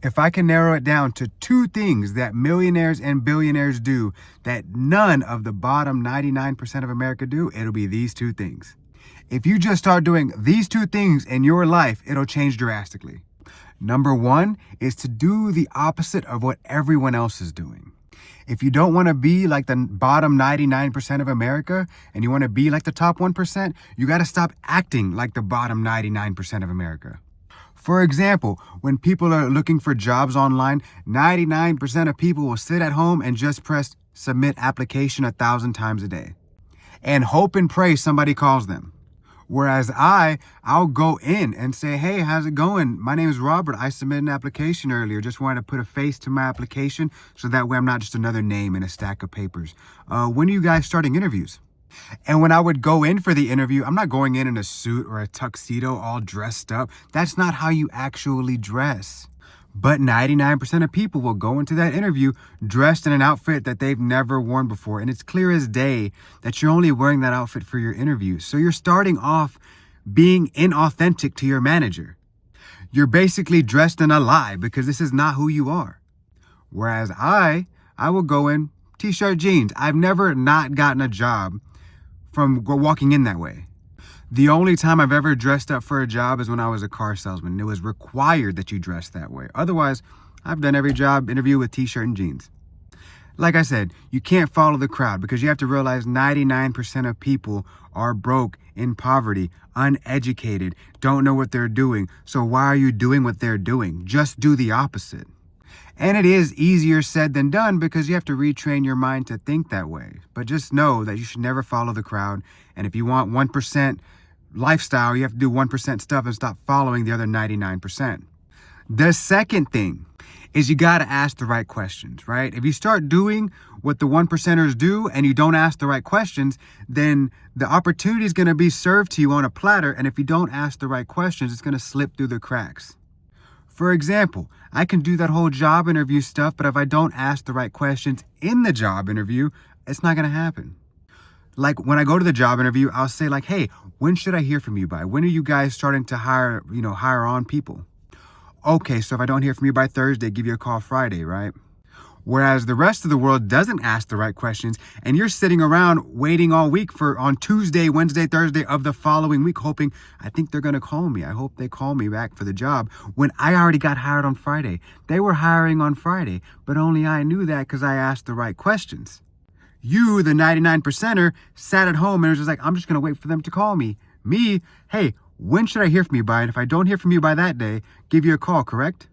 If I can narrow it down to two things that millionaires and billionaires do that none of the bottom 99% of America do, it'll be these two things. If you just start doing these two things in your life, it'll change drastically. Number one is to do the opposite of what everyone else is doing. If you don't want to be like the bottom 99% of America and you want to be like the top 1%, you got to stop acting like the bottom 99% of America. For example, when people are looking for jobs online, 99% of people will sit at home and just press submit application 1,000 times a day and hope and pray somebody calls them. Whereas I'll go in and say, hey, how's it going? My name is Robert. I submitted an application earlier. Just wanted to put a face to my application so that way I'm not just another name in a stack of papers. When are you guys starting interviews? And when I would go in for the interview, I'm not going in a suit or a tuxedo all dressed up. That's not how you actually dress. But 99% of people will go into that interview dressed in an outfit that they've never worn before. And it's clear as day that you're only wearing that outfit for your interview. So you're starting off being inauthentic to your manager. You're basically dressed in a lie because this is not who you are. Whereas I will go in t-shirt, jeans. I've never not gotten a job from walking in that way. The only time I've ever dressed up for a job is when I was a car salesman. It was required that you dress that way. Otherwise, I've done every job interview with t-shirt and jeans. Like I said, you can't follow the crowd because you have to realize 99% of people are broke, in poverty, uneducated, don't know what they're doing. So why are you doing what they're doing? Just do the opposite. And it is easier said than done because you have to retrain your mind to think that way. But just know that you should never follow the crowd. And if you want 1% lifestyle, you have to do 1% stuff and stop following the other 99%. The second thing is you got to ask the right questions, right? If you start doing what the 1%ers do and you don't ask the right questions, then the opportunity is going to be served to you on a platter. And if you don't ask the right questions, it's going to slip through the cracks. For example, I can do that whole job interview stuff, but if I don't ask the right questions in the job interview, it's not going to happen. Like when I go to the job interview, I'll say like, hey, when should I hear from you by? When are you guys starting to hire on people? Okay, so if I don't hear from you by Thursday, give you a call Friday, right? Whereas the rest of the world doesn't ask the right questions and you're sitting around waiting all week for on Tuesday, Wednesday, Thursday of the following week, hoping, I think they're going to call me. I hope they call me back for the job when I already got hired on Friday. They were hiring on Friday, but only I knew that because I asked the right questions. You, the 99%er, sat at home and was just like, I'm just going to wait for them to call me. Me, hey, when should I hear from you by? And if I don't hear from you by that day, give you a call, correct?